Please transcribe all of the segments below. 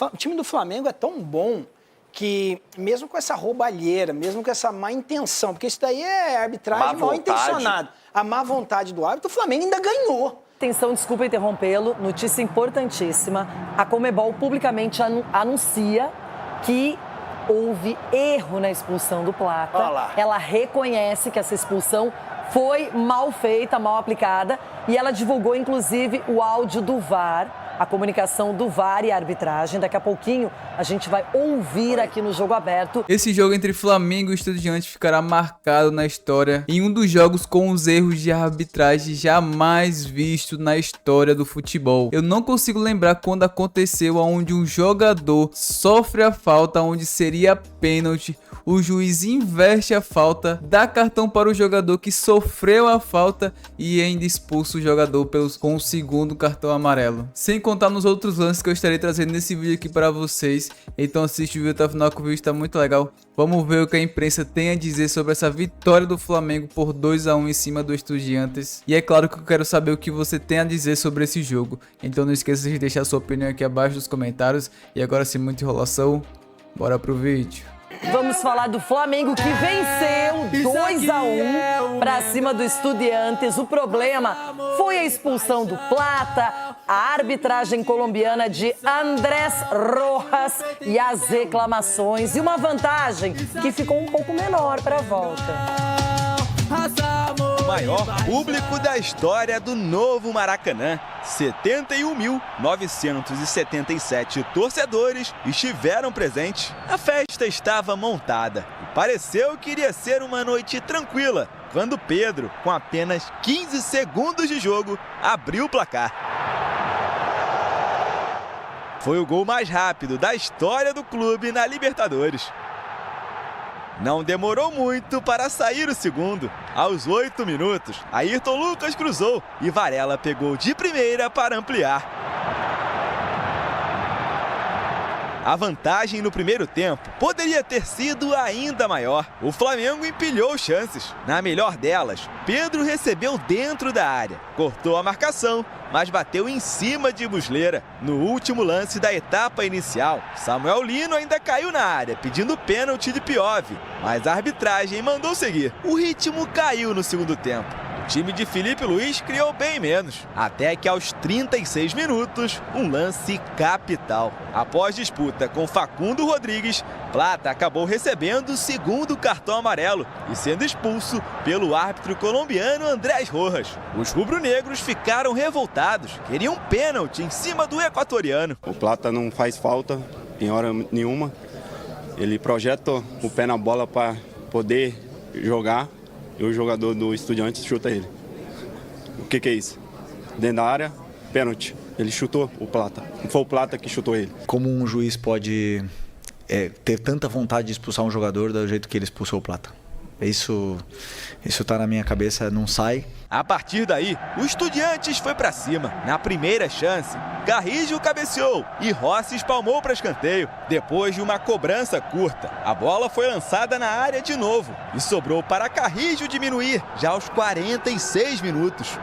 O time do Flamengo é tão bom que, mesmo com essa roubalheira, mesmo com essa má intenção, porque isso daí é arbitragem mal intencionada, a má vontade do árbitro, o Flamengo ainda ganhou. Atenção, desculpa interrompê-lo, notícia importantíssima. A Conmebol publicamente anuncia que houve erro na expulsão do Plata. Ela reconhece que essa expulsão foi mal feita, mal aplicada, e ela divulgou, inclusive, o áudio do VAR, a comunicação do VAR e a arbitragem. Daqui a pouquinho a gente vai ouvir aqui no Jogo Aberto. Esse jogo entre Flamengo e Estudiantes ficará marcado na história em um dos jogos com os erros de arbitragem jamais visto na história do futebol. Eu não consigo lembrar quando aconteceu onde um jogador sofre a falta onde seria pênalti, o juiz inverte a falta, dá cartão para o jogador que sofreu a falta e ainda expulsa o jogador com o segundo cartão amarelo. Sem contar nos outros lances que eu estarei trazendo nesse vídeo aqui para vocês. Então assiste o vídeo até o final que o vídeo está muito legal. Vamos ver o que a imprensa tem a dizer sobre essa vitória do Flamengo por 2-1 em cima do Estudiantes. E é claro que eu quero saber o que você tem a dizer sobre esse jogo. Então não esqueça de deixar sua opinião aqui abaixo nos comentários. E agora, sem muita enrolação, bora pro vídeo. Vamos falar do Flamengo, que venceu 2-1 para cima do Estudiantes. O problema foi a expulsão do Plata, a arbitragem colombiana de Andrés Rojas e as reclamações. E uma vantagem que ficou um pouco menor para a volta. O maior público da história do novo Maracanã. 71.977 torcedores estiveram presentes. A festa estava montada e pareceu que iria ser uma noite tranquila, quando Pedro, com apenas 15 segundos de jogo, abriu o placar. Foi o gol mais rápido da história do clube na Libertadores. Não demorou muito para sair o segundo. Aos 8 minutos, Ayrton Lucas cruzou e Varela pegou de primeira para ampliar. A vantagem no primeiro tempo poderia ter sido ainda maior. O Flamengo empilhou chances. Na melhor delas, Pedro recebeu dentro da área, cortou a marcação, mas bateu em cima de Muslera. No último lance da etapa inicial, Samuel Lino ainda caiu na área, pedindo pênalti de Piove, mas a arbitragem mandou seguir. O ritmo caiu no segundo tempo. O time de Felipe Luiz criou bem menos, até que aos 36 minutos, um lance capital. Após disputa com Facundo Rodrigues, Plata acabou recebendo o segundo cartão amarelo e sendo expulso pelo árbitro colombiano Andrés Rojas. Os rubro-negros ficaram revoltados, queriam pênalti em cima do equatoriano. O Plata não faz falta em hora nenhuma, ele projeta o pé na bola para poder jogar. E o jogador do Estudiantes chuta ele. O que é isso? Dentro da área, pênalti. Ele chutou o Plata. Não foi o Plata que chutou ele. Como um juiz pode ter tanta vontade de expulsar um jogador do jeito que ele expulsou o Plata? Isso tá na minha cabeça, não sai. A partir daí, o Estudiantes foi para cima. Na primeira chance, Garrido cabeceou e Rossi espalmou para escanteio. Depois de uma cobrança curta, a bola foi lançada na área de novo e sobrou para Garrido diminuir já aos 46 minutos.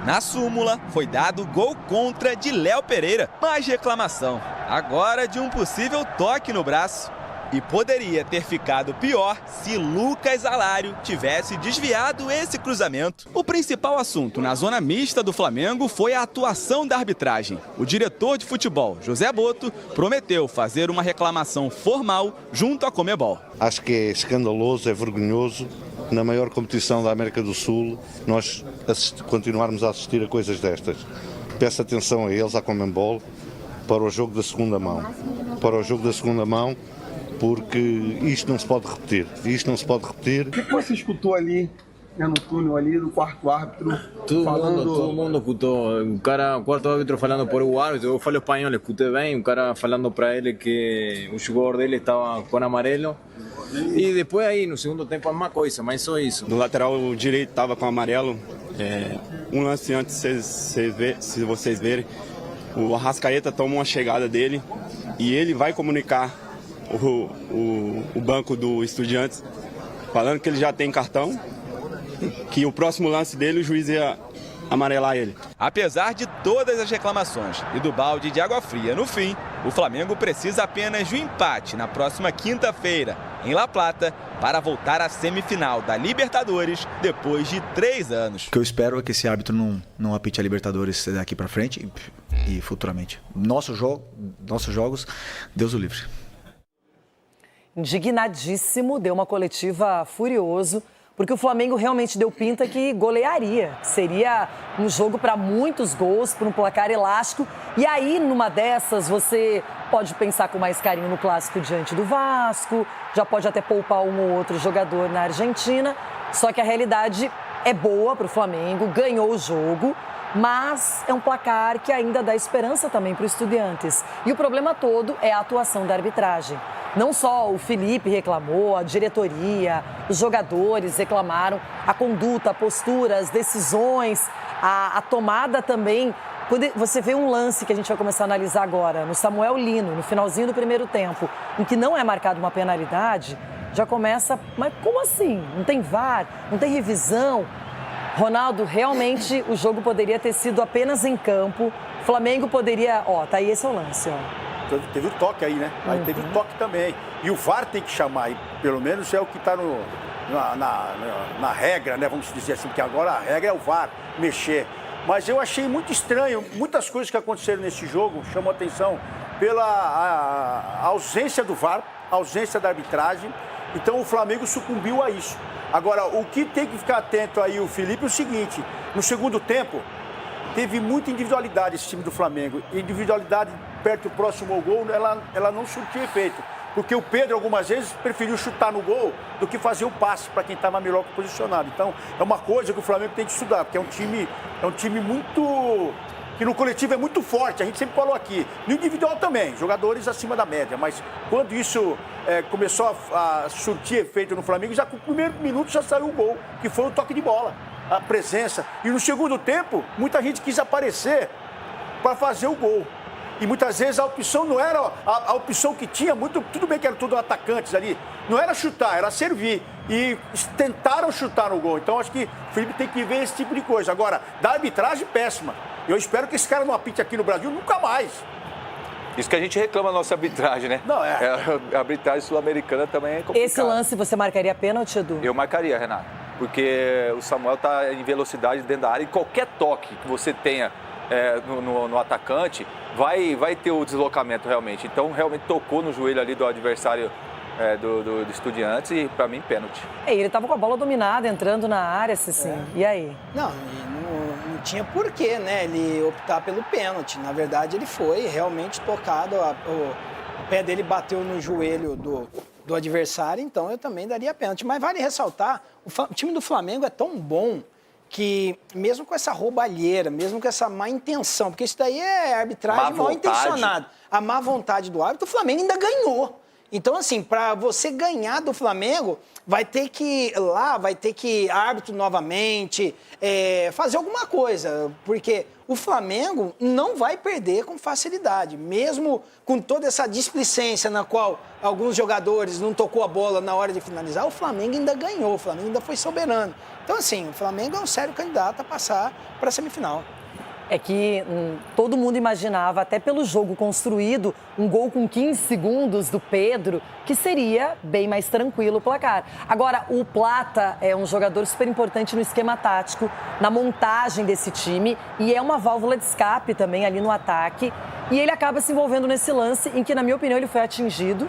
Na súmula, foi dado gol contra de Léo Pereira, mais reclamação, agora de um possível toque no braço. E poderia ter ficado pior se Lucas Alário tivesse desviado esse cruzamento. O principal assunto na zona mista do Flamengo foi a atuação da arbitragem. O diretor de futebol, José Boto, prometeu fazer uma reclamação formal junto à Conmebol. Acho que é escandaloso, é vergonhoso. Na maior competição da América do Sul, nós continuarmos a assistir a coisas destas. Peço atenção a eles, à Conmebol, para o jogo da segunda mão. Para o jogo da segunda mão, porque isto não se pode repetir. Isto não se pode repetir. O que você escutou ali, no túnel ali do quarto árbitro? Todo mundo escutou. O quarto árbitro falando por o árbitro. Eu falo espanhol, escutei bem. O cara falando para ele que o jogador dele estava com amarelo. E depois aí, no segundo tempo, a mesma coisa, mas só isso. No lateral direito estava com amarelo. Um lance antes, se vocês verem, o Arrascaeta toma uma chegada dele e ele vai comunicar o banco do Estudiantes, falando que ele já tem cartão, que o próximo lance dele o juiz ia amarelar ele. Apesar de todas as reclamações e do balde de água fria no fim, O Flamengo precisa apenas de um empate na próxima quinta-feira, em La Plata, para voltar à semifinal da Libertadores depois de 3 anos. O que eu espero é que esse árbitro não apite a Libertadores daqui para frente e futuramente. Nossos jogos, Deus o livre. Indignadíssimo, deu uma coletiva furioso, porque o Flamengo realmente deu pinta que golearia. Seria um jogo para muitos gols, para um placar elástico. E aí, numa dessas, você pode pensar com mais carinho no clássico diante do Vasco, já pode até poupar um ou outro jogador na Argentina. Só que a realidade é boa para o Flamengo, ganhou o jogo, mas é um placar que ainda dá esperança também para os Estudiantes. E o problema todo é a atuação da arbitragem. Não só o Felipe reclamou, a diretoria, os jogadores reclamaram, a conduta, a postura, as decisões, a tomada também. Quando você vê um lance que a gente vai começar a analisar agora, no Samuel Lino, no finalzinho do primeiro tempo, em que não é marcada uma penalidade, já começa, mas como assim? Não tem VAR, não tem revisão? Ronaldo, realmente o jogo poderia ter sido apenas em campo, o Flamengo poderia, tá aí esse é o lance, Teve o toque aí, né? Aí teve o toque também. E o VAR tem que chamar, e pelo menos é o que está na regra, né? Vamos dizer assim, porque agora a regra é o VAR mexer. Mas eu achei muito estranho, muitas coisas que aconteceram nesse jogo chamam a atenção pela a ausência do VAR, a ausência da arbitragem. Então o Flamengo sucumbiu a isso. Agora, o que tem que ficar atento aí o Felipe é o seguinte, no segundo tempo, teve muita individualidade esse time do Flamengo. Individualidade perto do próximo ao gol, ela não surtiu efeito. Porque o Pedro, algumas vezes, preferiu chutar no gol do que fazer o passe para quem estava melhor posicionado. Então, é uma coisa que o Flamengo tem que estudar, porque é um time muito... que no coletivo é muito forte, a gente sempre falou aqui. No individual também, jogadores acima da média. Mas quando isso começou a surtir efeito no Flamengo, já com o primeiro minuto já saiu o gol, que foi o toque de bola, a presença. E no segundo tempo, muita gente quis aparecer para fazer o gol. E muitas vezes a opção não era a opção que tinha, tudo bem que eram tudo atacantes ali, não era chutar, era servir. E tentaram chutar no gol. Então acho que o Felipe tem que ver esse tipo de coisa. Agora, da arbitragem, péssima. Eu espero que esse cara não apite aqui no Brasil nunca mais. Isso que a gente reclama da nossa arbitragem, né? Não, a arbitragem sul-americana também é complicada. Esse lance você marcaria pênalti, Edu? Eu marcaria, Renato. Porque o Samuel está em velocidade dentro da área e qualquer toque que você tenha no atacante vai ter o deslocamento realmente. Então, realmente tocou no joelho ali do adversário do Estudiantes e, para mim, pênalti. Ele estava com a bola dominada, entrando na área, assim. E aí? Não tinha porquê, né, ele optar pelo pênalti. Na verdade, ele foi realmente tocado, o pé dele bateu no joelho do adversário, então eu também daria pênalti. Mas vale ressaltar, o time do Flamengo é tão bom que, mesmo com essa roubalheira, mesmo com essa má intenção, porque isso daí é arbitragem mal intencionada, a má vontade do árbitro, o Flamengo ainda ganhou. Então, assim, para você ganhar do Flamengo, vai ter que árbitro novamente, fazer alguma coisa, porque o Flamengo não vai perder com facilidade, mesmo com toda essa displicência na qual alguns jogadores não tocou a bola na hora de finalizar, o Flamengo ainda ganhou, o Flamengo ainda foi soberano. Então, assim, o Flamengo é um sério candidato a passar para a semifinal. É que todo mundo imaginava, até pelo jogo construído, um gol com 15 segundos do Pedro, que seria bem mais tranquilo o placar. Agora, o Plata é um jogador super importante no esquema tático, na montagem desse time, e é uma válvula de escape também ali no ataque. E ele acaba se envolvendo nesse lance em que, na minha opinião, ele foi atingido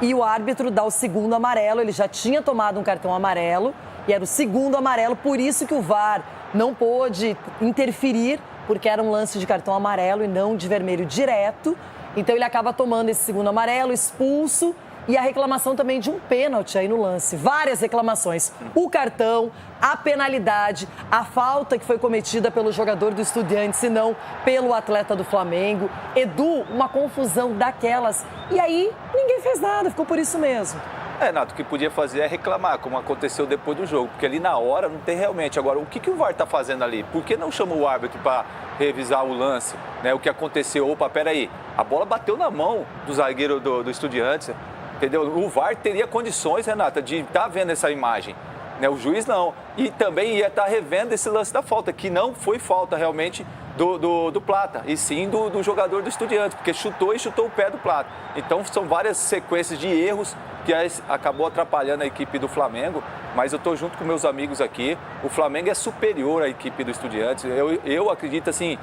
e o árbitro dá o segundo amarelo. Ele já tinha tomado um cartão amarelo e era o segundo amarelo, por isso que o VAR não pôde interferir, porque era um lance de cartão amarelo e não de vermelho direto. Então ele acaba tomando esse segundo amarelo, expulso, e a reclamação também de um pênalti aí no lance. Várias reclamações. O cartão, a penalidade, a falta que foi cometida pelo jogador do Estudiantes e não pelo atleta do Flamengo. Edu, uma confusão daquelas. E aí ninguém fez nada, ficou por isso mesmo. Renato, o que podia fazer é reclamar, como aconteceu depois do jogo, porque ali na hora não tem realmente. Agora, o que o VAR está fazendo ali? Por que não chamou o árbitro para revisar o lance, né? O que aconteceu? Opa, peraí, a bola bateu na mão do zagueiro do Estudiantes, entendeu? O VAR teria condições, Renata, de estar vendo essa imagem, né? O juiz não. E também ia estar revendo esse lance da falta, que não foi falta realmente do Plata, e sim do jogador do Estudiantes, porque chutou o pé do Plata. Então são várias sequências de erros que acabou atrapalhando a equipe do Flamengo, mas eu estou junto com meus amigos aqui. O Flamengo é superior à equipe do Estudiantes. Eu acredito assim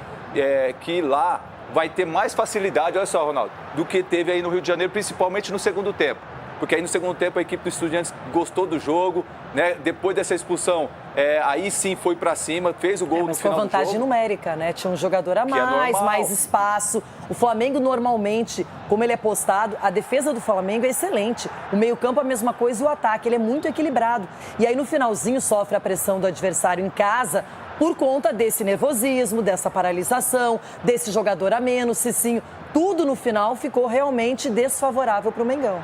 que lá vai ter mais facilidade, olha só, Ronaldo, do que teve aí no Rio de Janeiro, principalmente no segundo tempo. Porque aí no segundo tempo a equipe do Estudiantes gostou do jogo, né? Depois dessa expulsão, aí sim foi pra cima, fez o gol no final do jogo. Mas foi vantagem numérica, né? Tinha um jogador a mais espaço. O Flamengo normalmente, como ele é postado, a defesa do Flamengo é excelente. O meio-campo a mesma coisa e o ataque, ele é muito equilibrado. E aí no finalzinho sofre a pressão do adversário em casa por conta desse nervosismo, dessa paralisação, desse jogador a menos, Cicinho. Tudo no final ficou realmente desfavorável para o Mengão.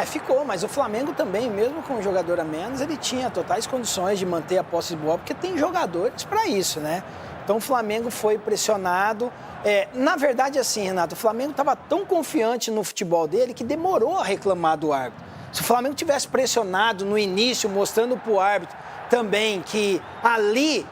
Ficou, mas o Flamengo também, mesmo com um jogador a menos, ele tinha totais condições de manter a posse de bola, porque tem jogadores para isso, né? Então o Flamengo foi pressionado. Na verdade, assim, Renato, o Flamengo estava tão confiante no futebol dele que demorou a reclamar do árbitro. Se o Flamengo tivesse pressionado no início, mostrando para o árbitro também que ali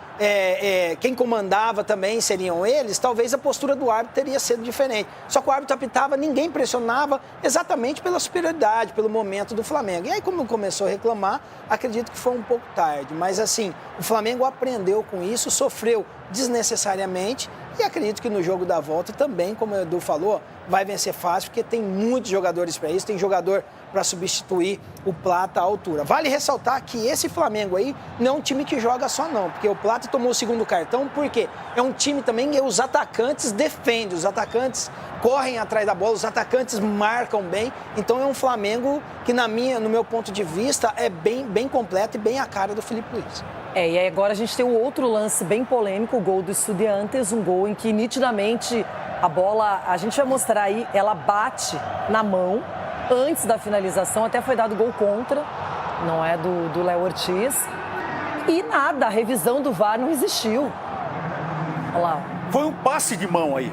quem comandava também seriam eles, talvez a postura do árbitro teria sido diferente. Só que o árbitro apitava, ninguém pressionava exatamente pela superioridade, pelo momento do Flamengo. E aí, como começou a reclamar, acredito que foi um pouco tarde. Mas assim, o Flamengo aprendeu com isso, sofreu desnecessariamente e acredito que no jogo da volta também, como o Edu falou, vai vencer fácil, porque tem muitos jogadores para isso, tem jogador para substituir o Plata à altura. Vale ressaltar que esse Flamengo aí não é um time que joga só não, porque o Plata tomou o segundo cartão, porque é um time também que os atacantes defendem, os atacantes correm atrás da bola, os atacantes marcam bem, então é um Flamengo que no meu ponto de vista é bem completo e bem a cara do Felipe Luiz. E aí agora a gente tem um outro lance bem polêmico, o gol do Estudiantes, um gol em que nitidamente a bola, a gente vai mostrar aí, ela bate na mão antes da finalização, até foi dado gol contra, não é do Léo Ortiz. E nada, a revisão do VAR não existiu. Olha lá. Foi um passe de mão aí.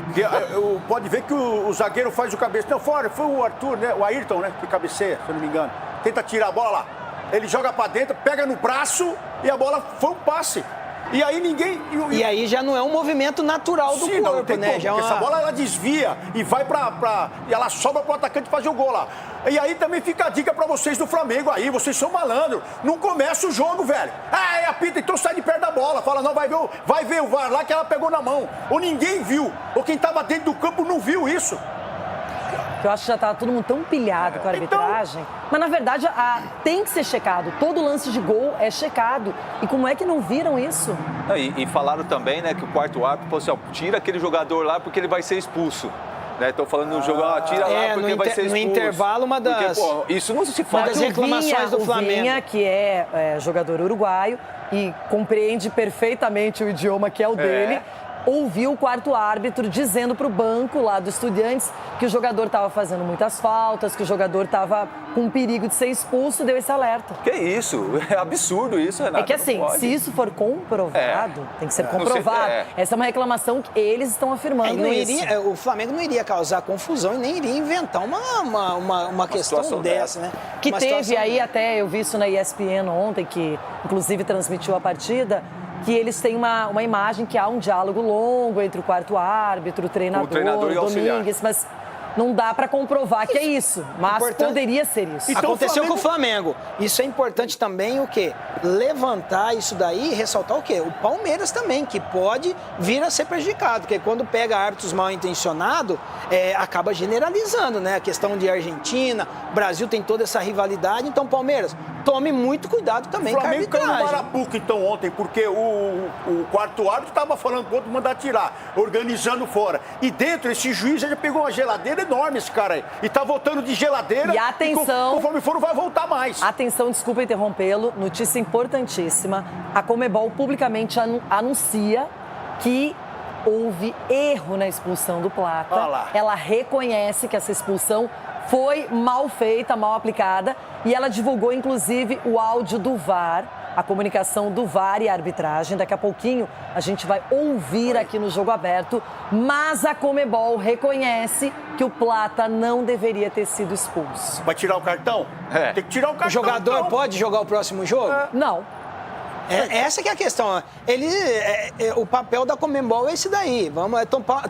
Pode ver que o zagueiro faz o cabeceio. Não, fora, foi o Arthur, né? O Ayrton, né? Que cabeceia, se eu não me engano. Tenta tirar a bola lá. Ele joga pra dentro, pega no braço e a bola foi um passe. E aí ninguém... E aí já não é um movimento natural do corpo, não tem né? Como, já porque essa bola ela desvia e vai e ela sobra pro atacante fazer o gol lá. E aí também fica a dica pra vocês do Flamengo aí, vocês são malandros. Não começa o jogo, velho. Apita, então sai de perto da bola. Fala, não, vai ver o VAR lá que ela pegou na mão. Ou ninguém viu. Ou quem tava dentro do campo não viu isso. Eu acho que já estava todo mundo tão pilhado com a arbitragem. Mas, na verdade, tem que ser checado. Todo lance de gol é checado. E como é que não viram isso? E falaram também, né, que o quarto árbitro falou assim, tira aquele jogador lá porque ele vai ser expulso. Estão falando no jogo, tira lá porque vai ser expulso. No intervalo, uma das... Porque, isso não se faz. Uma das reclamações do Flamengo. O Vinha, que é jogador uruguaio e compreende perfeitamente o idioma que é o dele, ouviu o quarto árbitro dizendo para o banco lá do Estudiantes que o jogador estava fazendo muitas faltas, que o jogador estava com perigo de ser expulso, deu esse alerta. Que isso? É absurdo isso, Renato. É que assim, se isso for comprovado, tem que ser comprovado. Essa é uma reclamação que eles estão afirmando isso. O Flamengo não iria causar confusão e nem iria inventar uma questão dessa, né? Que teve aí até, eu vi isso na ESPN ontem, que inclusive transmitiu a partida, que eles têm uma imagem que há um diálogo longo entre o quarto árbitro, o treinador e o Domingues, mas não dá para comprovar que é isso, mas poderia ser isso. Então, aconteceu com o Flamengo. Isso é importante também o quê? Levantar isso daí e ressaltar o quê? O Palmeiras também, que pode vir a ser prejudicado, porque quando pega árbitros mal intencionados, acaba generalizando, né? A questão de Argentina, Brasil tem toda essa rivalidade, então Palmeiras, tome muito cuidado também com a arbitragem. O Flamengo caiu no Marapuca, então, ontem, porque o quarto árbitro estava falando pro outro mandar tirar, organizando fora. E dentro, esse juiz já pegou uma geladeira enorme, esse cara aí. E tá voltando de geladeira. E atenção... conforme for, não vai voltar mais. Atenção, desculpa interrompê-lo. Notícia importantíssima. A Conmebol publicamente anuncia que houve erro na expulsão do Plata. Ela reconhece que essa expulsão foi mal feita, mal aplicada, e ela divulgou, inclusive, o áudio do VAR, a comunicação do VAR e a arbitragem. Daqui a pouquinho a gente vai ouvir aqui no Jogo Aberto, mas a Conmebol reconhece que o Plata não deveria ter sido expulso. Vai tirar o cartão? Tem que tirar o cartão. O jogador pode jogar o próximo jogo? Não. Essa que é a questão. O papel da Conmebol é esse daí. Vamos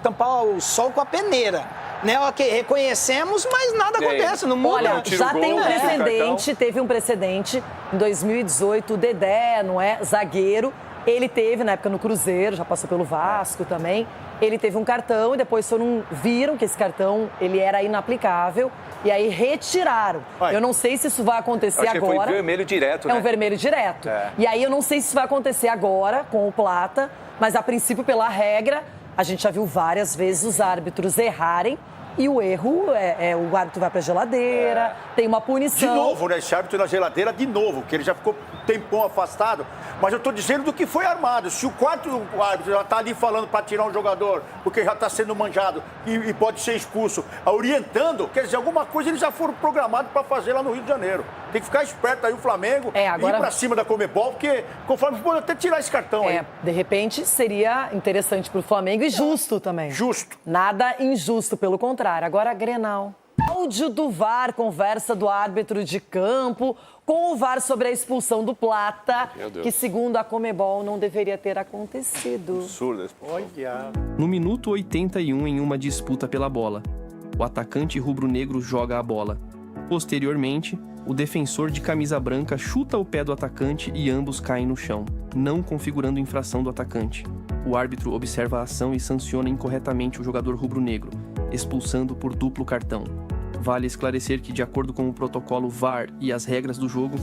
tampar o sol com a peneira. Né? Ok, reconhecemos, mas nada acontece, não muda. Olha, já tem um precedente, teve um precedente em 2018, o Dedé, não é? Zagueiro. Ele teve, na época, no Cruzeiro, já passou pelo Vasco também. Ele teve um cartão e depois viram que esse cartão ele era inaplicável e aí retiraram. Eu não sei se isso vai acontecer agora. Foi vermelho direto, né? É um vermelho direto. E aí eu não sei se isso vai acontecer agora com o Plata, mas a princípio, pela regra, a gente já viu várias vezes os árbitros errarem. E o erro o árbitro vai pra geladeira, tem uma punição. De novo, né? Esse árbitro na geladeira, de novo, porque ele já ficou um tempão afastado. Mas eu tô dizendo do que foi armado. Se o quarto árbitro já tá ali falando para tirar um jogador, porque já tá sendo manjado e pode ser expulso, orientando, quer dizer, alguma coisa eles já foram programados para fazer lá no Rio de Janeiro. Tem que ficar esperto aí o Flamengo agora... ir pra cima da Conmebol, porque conforme pode até tirar esse cartão aí. De repente, seria interessante pro Flamengo e justo também. Justo. Nada injusto, pelo contrário. Agora, Grenal. Áudio do VAR, conversa do árbitro de campo com o VAR sobre a expulsão do Plata, que, segundo a Conmebol, não deveria ter acontecido. Absurdo. No minuto 81, em uma disputa pela bola, o atacante rubro-negro joga a bola. Posteriormente, o defensor de camisa branca chuta o pé do atacante e ambos caem no chão, não configurando infração do atacante. O árbitro observa a ação e sanciona incorretamente o jogador rubro-negro, expulsando por duplo cartão. Vale esclarecer que, de acordo com o protocolo VAR e as regras do jogo,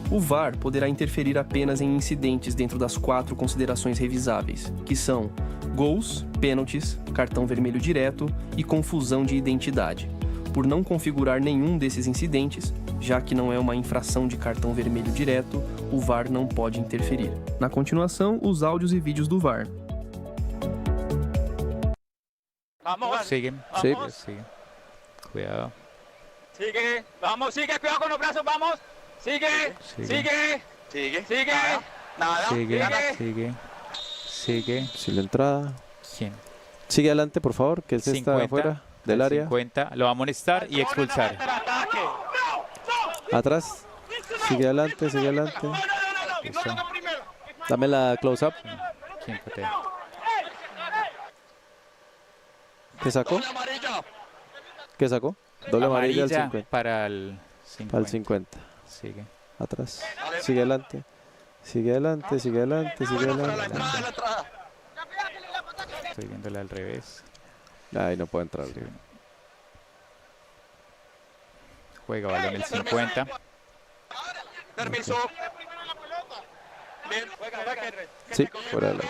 o VAR poderá interferir apenas em incidentes dentro das 4 considerações revisáveis, que são gols, pênaltis, cartão vermelho direto e confusão de identidade. Por não configurar nenhum desses incidentes, já que não é uma infração de cartão vermelho direto, o VAR não pode interferir. Na continuação, os áudios e vídeos do VAR. Sigue. Cuidado. Sigue, vamos, sigue, cuidado con los brazos, vamos. Sigue. Nada. Sigue. Si la entrada. ¿Quién? Sigue adelante, por favor, que él está afuera del área. 50, lo va a amonestar y expulsar. Atrás. Sigue adelante. Listo. Dame la close-up. ¿Quién patea? ¿Qué sacó? Doble amarilla al 50. Para el 50. Para el 50. Sigue. Atrás. Sigue adelante. Estoy viéndola al revés. Ay, no puede entrar. Sí. Juega balón el 50. Permiso. Sí, fuera del área.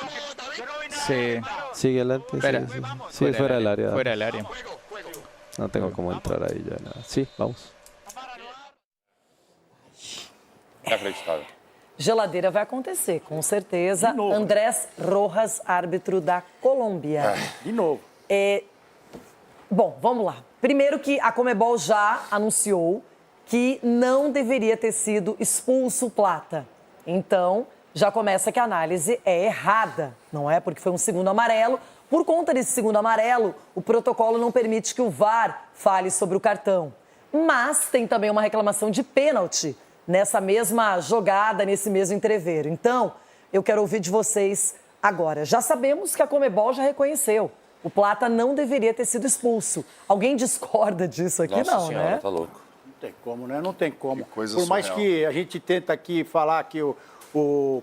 Sigue adelante. Espera. Sí, fuera del área. Fuera del área. No tengo cómo entrar ahí ya nada. Sí, vamos. Inacreditável. Geladeira vai acontecer, com certeza. Andrés Rojas, árbitro da Colômbia. De novo. Bom, vamos lá. Primeiro que a Conmebol já anunciou que não deveria ter sido expulso o Plata. Então, já começa que a análise é errada, não é? Porque foi um segundo amarelo. Por conta desse segundo amarelo, o protocolo não permite que o VAR fale sobre o cartão. Mas tem também uma reclamação de pênalti nessa mesma jogada, nesse mesmo entreveiro. Então, eu quero ouvir de vocês agora. Já sabemos que a Conmebol já reconheceu. O Plata não deveria ter sido expulso. Alguém discorda disso aqui? Nossa não, senhora, né? tá louco. Não tem como, né? Não tem como. Por mais que a gente tenta aqui falar que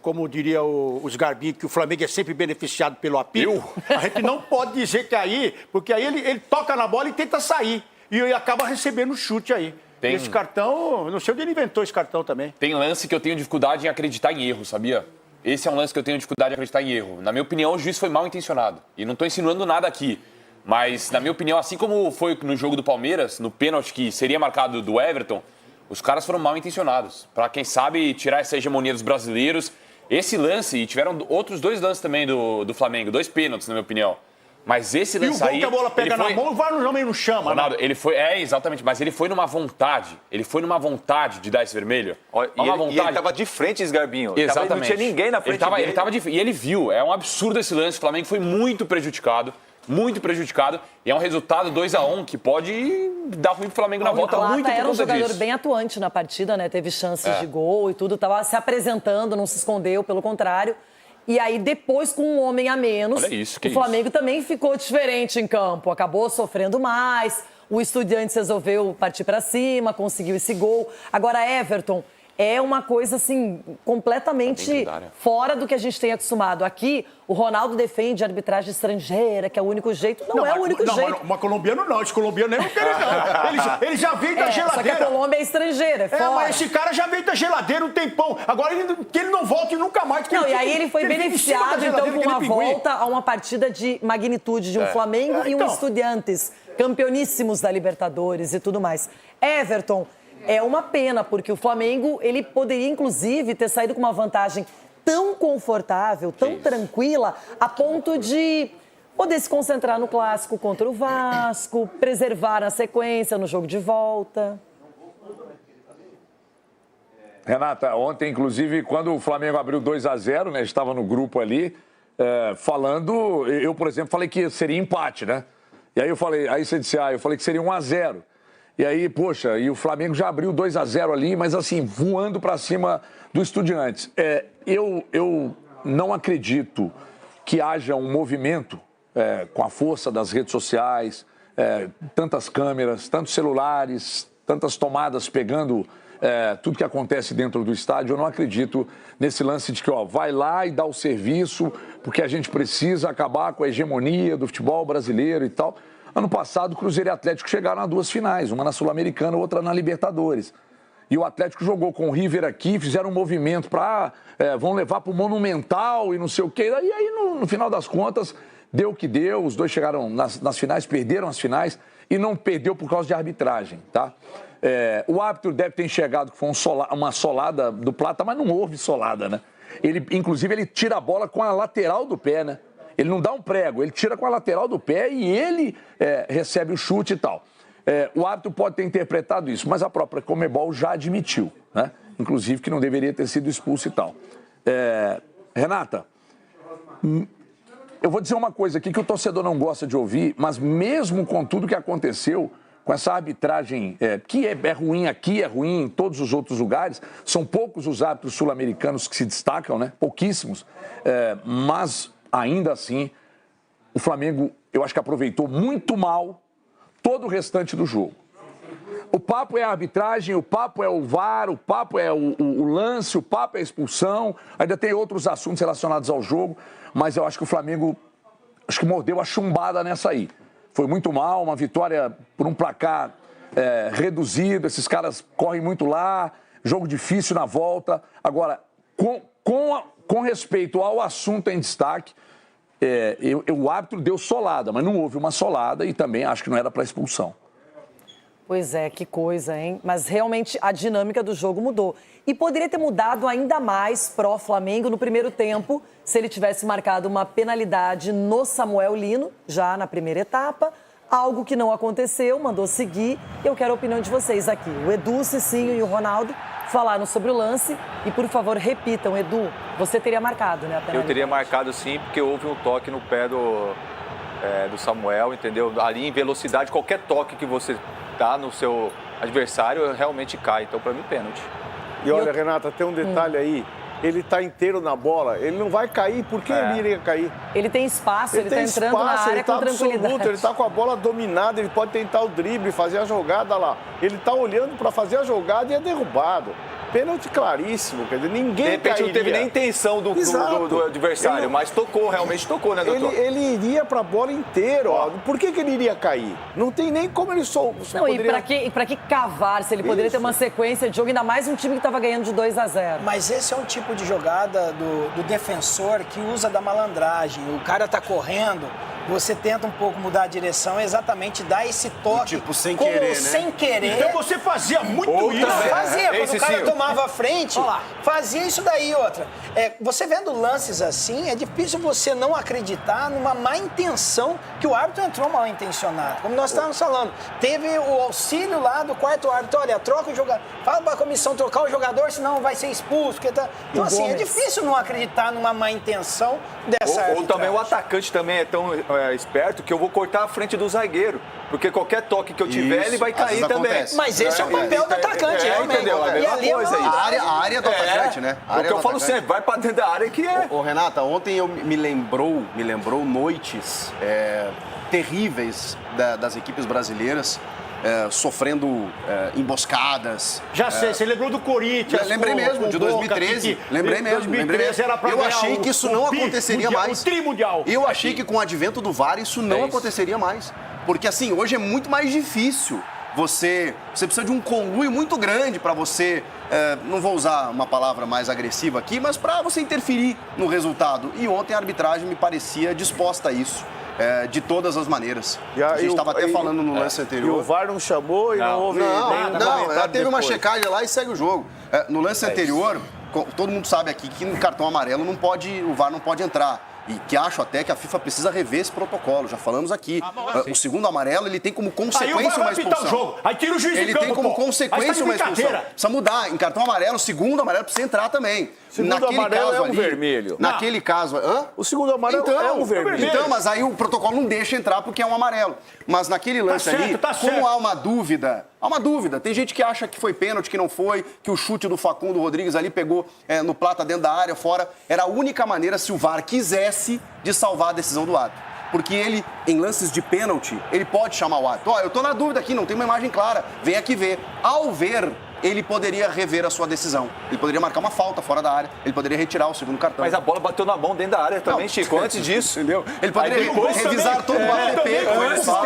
como diria os Garbinhos, que o Flamengo é sempre beneficiado pelo apito, a gente não pode dizer que aí, porque aí ele toca na bola e tenta sair. E acaba recebendo chute aí. Esse cartão, não sei onde ele inventou esse cartão também. Tem lance que eu tenho dificuldade em acreditar em erro, sabia? Esse é um lance que eu tenho dificuldade em acreditar em erro. Na minha opinião, o juiz foi mal intencionado. E não estou insinuando nada aqui. Mas, na minha opinião, assim como foi no jogo do Palmeiras, no pênalti que seria marcado do Everton, os caras foram mal intencionados. Para quem sabe tirar essa hegemonia dos brasileiros. Esse lance, e tiveram outros 2 lances também do Flamengo, 2 pênaltis, na minha opinião. Mas esse lance aí... E o gol que a bola pega na mão, o VAR não chama, Ronaldo, né? ele foi... exatamente, mas ele foi numa vontade. Ele foi numa vontade de dar esse vermelho. E ele tava de frente, esse Garbinho. Exatamente. Não tinha ninguém na frente dele. E ele viu. É um absurdo esse lance. O Flamengo foi muito prejudicado. muito prejudicado. E é um resultado 2-1 que pode dar ruim pro Flamengo na volta. O Muito Plata era um jogador disso. bem atuante na partida, né? Teve chances de gol e tudo, tava se apresentando, não se escondeu, pelo contrário. E aí, depois, com um homem a menos, o Flamengo também ficou diferente em campo. Acabou sofrendo mais, o Estudiantes resolveu partir para cima, conseguiu esse gol. Agora, Everton, é uma coisa, assim, completamente fora do que a gente tem acostumado. Aqui, o Ronaldo defende a arbitragem estrangeira, que é o único jeito. Não é o único jeito. Mas colombiano não, esse colombiano nem não quer, não. Ele já veio da geladeira. Só que a Colômbia é estrangeira, é fora. Mas esse cara já veio da geladeira um tempão. Agora que ele não volte nunca mais. E aí ele foi beneficiado, então, com uma volta a uma partida de magnitude de um Flamengo e um Estudiantes, campeoníssimos da Libertadores e tudo mais. Everton, é uma pena, porque o Flamengo, ele poderia, inclusive, ter saído com uma vantagem tão confortável, tão tranquila, a ponto de poder se concentrar no clássico contra o Vasco, preservar a sequência no jogo de volta. Renata, ontem, inclusive, quando o Flamengo abriu 2-0, né, estava no grupo ali, falando, eu, por exemplo, falei que seria empate, né? E aí eu falei, aí você disse, eu falei que seria 1-0. E aí, poxa, e o Flamengo já abriu 2-0 ali, mas assim, voando para cima do Estudiantes. Eu não acredito que haja um movimento com a força das redes sociais, tantas câmeras, tantos celulares, tantas tomadas pegando tudo que acontece dentro do estádio. Eu não acredito nesse lance de que vai lá e dá o serviço, porque a gente precisa acabar com a hegemonia do futebol brasileiro e tal. Ano passado, Cruzeiro e Atlético chegaram a 2 finais, uma na Sul-Americana, outra na Libertadores. E o Atlético jogou com o River aqui, fizeram um movimento para vão levar para o Monumental e não sei o quê. E aí, no final das contas, deu o que deu. Os dois chegaram nas finais, perderam as finais e não perdeu por causa de arbitragem, tá? O árbitro deve ter enxergado que foi uma solada do Plata, mas não houve solada, né? Inclusive, ele tira a bola com a lateral do pé, né? Ele não dá um prego, ele tira com a lateral do pé e ele recebe o chute e tal. O árbitro pode ter interpretado isso, mas a própria Conmebol já admitiu, né? Inclusive que não deveria ter sido expulso e tal. Renata, eu vou dizer uma coisa aqui que o torcedor não gosta de ouvir, mas mesmo com tudo que aconteceu, com essa arbitragem que é ruim aqui, é ruim em todos os outros lugares, são poucos os árbitros sul-americanos que se destacam, né? Pouquíssimos, mas ainda assim, o Flamengo, eu acho que aproveitou muito mal todo o restante do jogo. O papo é a arbitragem, o papo é o VAR, o papo é o lance, o papo é a expulsão, ainda tem outros assuntos relacionados ao jogo, mas eu acho que o Flamengo, acho que mordeu a chumbada nessa aí. Foi muito mal, uma vitória por um placar reduzido, esses caras correm muito lá, jogo difícil na volta. Agora, com respeito ao assunto em destaque, o árbitro deu solada, mas não houve uma solada e também acho que não era para expulsão. Pois é, que coisa, hein? Mas realmente a dinâmica do jogo mudou. E poderia ter mudado ainda mais pró-Flamengo no primeiro tempo se ele tivesse marcado uma penalidade no Samuel Lino, já na primeira etapa. Algo que não aconteceu, mandou seguir. Eu quero a opinião de vocês aqui. O Edu, o Cicinho e o Ronaldo falaram sobre o lance. E, por favor, repitam. Edu, você teria marcado, né? A penalidade. Eu teria marcado sim, porque houve um toque no pé do Samuel, entendeu? Ali em velocidade, qualquer toque que você dá no seu adversário realmente cai. Então, para mim, pênalti. E olha, Renata, tem um detalhe aí. Ele está inteiro na bola, ele não vai cair. Por que ele iria cair? Ele tem espaço, ele está entrando na área com tranquilidade. Ele está com a bola dominada, ele pode tentar o drible, fazer a jogada lá. Ele está olhando para fazer a jogada e é derrubado. Pênalti claríssimo, quer dizer, ninguém de repente cairia. Não teve nem intenção do adversário, mas realmente tocou, né, doutor? Ele iria para a bola inteira, ó. Por que ele iria cair? Não tem nem como ele poderia... E para que cavar, se ele poderia ter uma sequência de jogo, ainda mais um time que estava ganhando de 2-0. Mas esse é um tipo de jogada do defensor que usa da malandragem. O cara tá correndo, você tenta um pouco mudar a direção, exatamente dar esse toque. Tipo, sem querer, né? Sem querer. Então você fazia muito isso. Fazia, quando o cara tomava a frente, fazia isso daí. Outra, você vendo lances assim, é difícil você não acreditar numa má intenção que o árbitro entrou mal intencionado. Como nós estávamos falando, teve o auxílio lá do quarto árbitro, olha, troca o jogador, fala para a comissão trocar o jogador, senão vai ser expulso. Então, assim, é difícil não acreditar numa má intenção dessa arbitragem. Ou também o atacante também é tão esperto que eu vou cortar a frente do zagueiro. Porque qualquer toque que eu tiver, ele vai cair também. Acontece. Mas esse é o papel do atacante, realmente. Entendeu? A mesma coisa aí. A área do atacante, né? O que eu falo sempre, vai pra dentro da área que é. Ô, Renata, ontem me lembrou noites terríveis das equipes brasileiras. Sofrendo emboscadas. Já sei, você lembrou do Corinthians. Lembrei mesmo, de 2013. Lembrei mesmo. Eu achei que isso não aconteceria mais. O trimundial. Eu achei que com o advento do VAR isso não aconteceria mais. Porque assim, hoje é muito mais difícil. Você precisa de um conluio muito grande para você, não vou usar uma palavra mais agressiva aqui, mas para você interferir no resultado. E ontem a arbitragem me parecia disposta a isso. De todas as maneiras. A gente estava até falando no lance anterior. E o VAR não chamou e não houve Não, teve uma checagem lá e segue o jogo. No lance anterior, todo mundo sabe aqui que no cartão amarelo o VAR não pode entrar. E que acho até que a FIFA precisa rever esse protocolo, já falamos aqui. O segundo amarelo, ele tem como consequência uma expulsão. O jogo. Aí tira o juiz ele de campo, tem como consequência uma expulsão. Precisa mudar. Em cartão amarelo, o segundo amarelo precisa entrar também. Segundo amarelo é um vermelho. Naquele caso... O segundo amarelo é um vermelho. Então, mas aí o protocolo não deixa entrar porque é um amarelo. Mas naquele lance ali, como há uma dúvida... Tem gente que acha que foi pênalti, que não foi, que o chute do Facundo Rodrigues ali pegou no Plata dentro da área, fora. Era a única maneira, se o VAR quisesse, de salvar a decisão do árbitro. Porque ele, em lances de pênalti, ele pode chamar o árbitro. Eu tô na dúvida aqui, não tem uma imagem clara. Vem aqui ver. Ao ver, ele poderia rever a sua decisão. Ele poderia marcar uma falta fora da área. Ele poderia retirar o segundo cartão. Mas a bola bateu na mão dentro da área também, Chico, antes disso. Entendeu? Ele poderia revisar todo o ATP.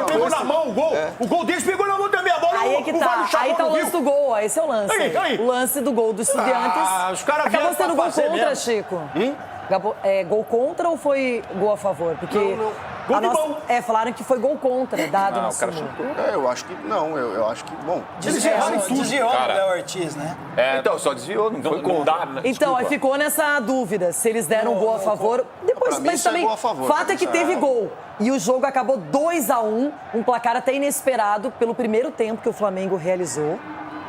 Pegou na mão o gol. O gol deles pegou na mão também. A bola aí é que tá. Aí tá o lance do gol. Esse é o lance. O lance do gol do Estudiantes. Os caras acabou sendo gol contra, Chico. Gol contra ou foi gol a favor? Porque Gol de mão. Falaram que foi gol contra, dado no Simão. Eu acho que não, eu acho que, bom... Eles erraram em tudo. Desviou o Léo Ortiz, né? Então, só desviou, não foi gol. Então, aí ficou nessa dúvida, se eles deram gol a favor. Depois, mas também, fato é que teve gol. E o jogo acabou 2-1, um placar até inesperado pelo primeiro tempo que o Flamengo realizou.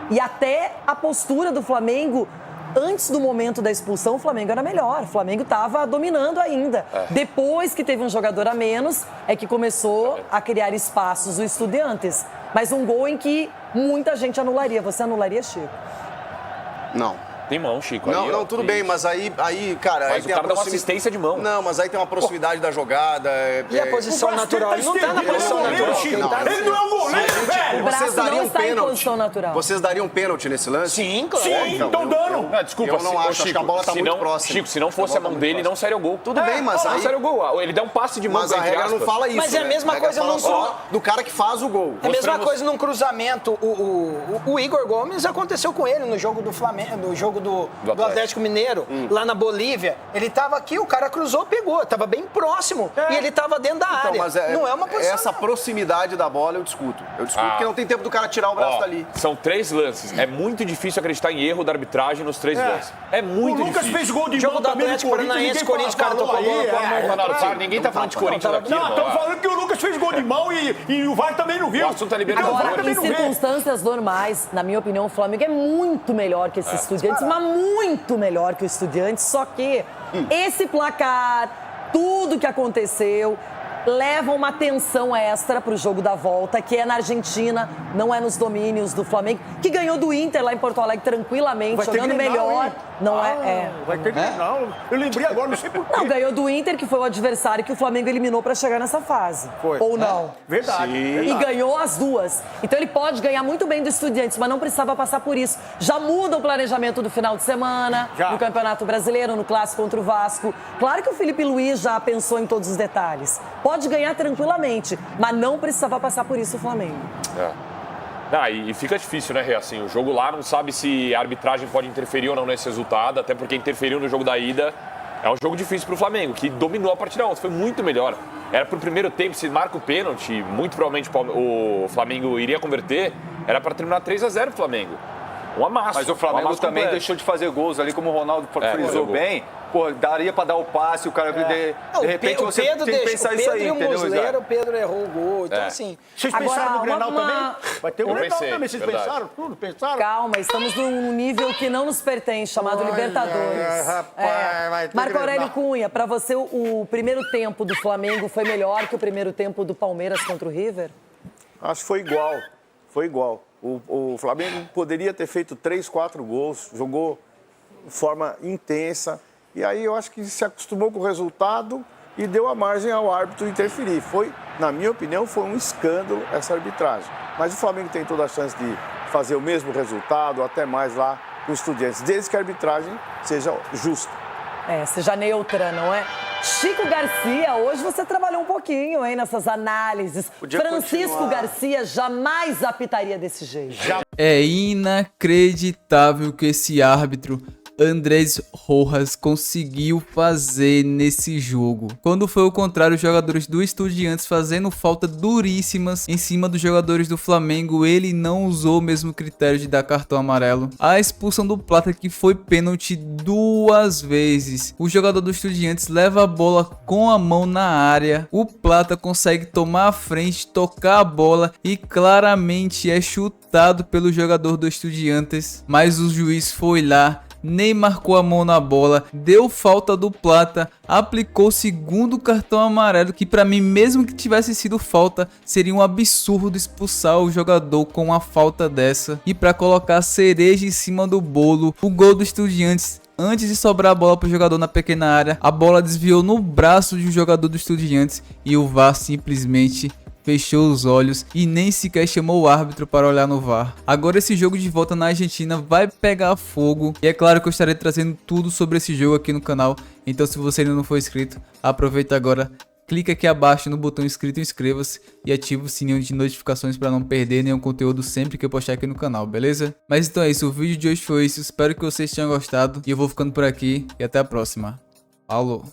E até a postura do Flamengo... Antes do momento da expulsão, o Flamengo era melhor. O Flamengo estava dominando ainda. Depois que teve um jogador a menos, é que começou a criar espaços o Estudiantes. Mas um gol em que muita gente anularia. Você anularia, Chico? Não. Tem mão, Chico. Não, tudo bem, mas aí cara... Mas aí o cara dá uma assistência de mão. Não, mas aí tem uma proximidade da jogada... E a posição natural? Ele não tá na posição natural. Ele não é um goleiro, velho! O braço não está em posição natural. Vocês dariam pênalti nesse lance? Sim, claro. Sim, estão dando. Desculpa, eu não acho que a bola tá muito próxima. Chico, se não fosse a mão dele, não sairia o gol. Tudo bem, mas aí... Não sairia o gol. Ele dá um passe de mão, mas a regra não fala isso. Mas é a mesma coisa do cara que faz o gol. É a mesma coisa num cruzamento. O Igor Gomes aconteceu com ele no jogo do Flamengo, no jogo do Atlético Mineiro, lá na Bolívia. Ele tava aqui, o cara cruzou, pegou. Tava bem próximo e ele tava dentro da área. Mas não é uma posição. Essa proximidade da bola eu discuto. Porque não tem tempo do cara tirar o braço dali. São 3 lances. É muito difícil acreditar em erro da arbitragem nos 3 lances. É muito difícil. O Lucas fez gol de jogo mão do também Atlético Paranaense, Corinthians, cara tocou a bola. Ninguém tá falando de Corinthians aqui. Não, estamos falando que o Lucas fez gol de mão e o VAR também não viu. O assunto é Libertadores. Agora, em circunstâncias normais, na minha opinião, o Flamengo é muito melhor que esse Estudiantes, mas muito melhor que o Estudiantes. Só que esse placar, tudo que aconteceu, leva uma tensão extra para o jogo da volta, que é na Argentina, não é nos domínios do Flamengo, que ganhou do Inter lá em Porto Alegre tranquilamente, jogando melhor. Não Vai ter Grenal. Eu lembrei agora, não sei porquê. Não, ganhou do Inter, que foi o adversário que o Flamengo eliminou para chegar nessa fase. Foi. Ou não? Verdade. E ganhou as duas. Então ele pode ganhar muito bem do Estudiantes, mas não precisava passar por isso. Já muda o planejamento do final de semana, no Campeonato Brasileiro, no Clássico contra o Vasco. Claro que o Felipe Luiz já pensou em todos os detalhes. Pode ganhar tranquilamente, mas não precisava passar por isso o Flamengo. E fica difícil, né, Rê? Assim, o jogo lá não sabe se a arbitragem pode interferir ou não nesse resultado, até porque interferiu no jogo da ida. É um jogo difícil pro Flamengo, que dominou a partida ontem, foi muito melhor. Era pro primeiro tempo, se marca o pênalti, muito provavelmente o Flamengo iria converter, era para terminar 3-0 o Flamengo. Um amasso. Mas o Flamengo amasso também completo. deixou de fazer gols ali, como o Ronaldo frisou bem. Pô, daria pra dar o passe, o cara de repente você tem que pensar isso aí, entendeu? O Pedro errou o gol, então assim... Vocês pensaram no Grenal também? Vai ter o Grenal também, vocês pensaram tudo? Pensaram? Calma, estamos num nível que não nos pertence, chamado Libertadores. Vai ter Marco Aurélio Grenal. Cunha, pra você o primeiro tempo do Flamengo foi melhor que o primeiro tempo do Palmeiras contra o River? Acho que foi igual. Foi igual. O Flamengo poderia ter feito 3, 4 gols, jogou de forma intensa. E aí eu acho que se acostumou com o resultado e deu a margem ao árbitro interferir. Foi, na minha opinião, foi um escândalo essa arbitragem. Mas o Flamengo tem toda a chance de fazer o mesmo resultado, até mais lá com os Estudiantes, desde que a arbitragem seja justa. Seja neutra, não é? Chico Garcia, hoje você trabalhou um pouquinho, hein, nessas análises. Francisco Garcia jamais apitaria desse jeito. É inacreditável o que esse árbitro Andrés Rojas conseguiu fazer nesse jogo. Quando foi o contrário, os jogadores do Estudiantes fazendo falta duríssimas em cima dos jogadores do Flamengo, ele não usou o mesmo critério de dar cartão amarelo. A expulsão do Plata, que foi pênalti 2 vezes. O jogador do Estudiantes leva a bola com a mão na área. O Plata consegue tomar a frente, tocar a bola e claramente é chutado pelo jogador do Estudiantes. Mas o juiz foi lá, nem marcou a mão na bola, deu falta do Plata, aplicou o segundo cartão amarelo, que pra mim, mesmo que tivesse sido falta, seria um absurdo expulsar o jogador com uma falta dessa. E pra colocar a cereja em cima do bolo, o gol do Estudiantes, antes de sobrar a bola para o jogador na pequena área, a bola desviou no braço de um jogador do Estudiantes e o VAR simplesmente fechou os olhos e nem sequer chamou o árbitro para olhar no VAR. Agora esse jogo de volta na Argentina vai pegar fogo e é claro que eu estarei trazendo tudo sobre esse jogo aqui no canal. Então se você ainda não for inscrito, aproveita agora, clica aqui abaixo no botão inscrito, inscreva-se e ativa o sininho de notificações para não perder nenhum conteúdo sempre que eu postar aqui no canal, beleza? Mas então é isso, o vídeo de hoje foi isso, espero que vocês tenham gostado e eu vou ficando por aqui e até a próxima. Falou!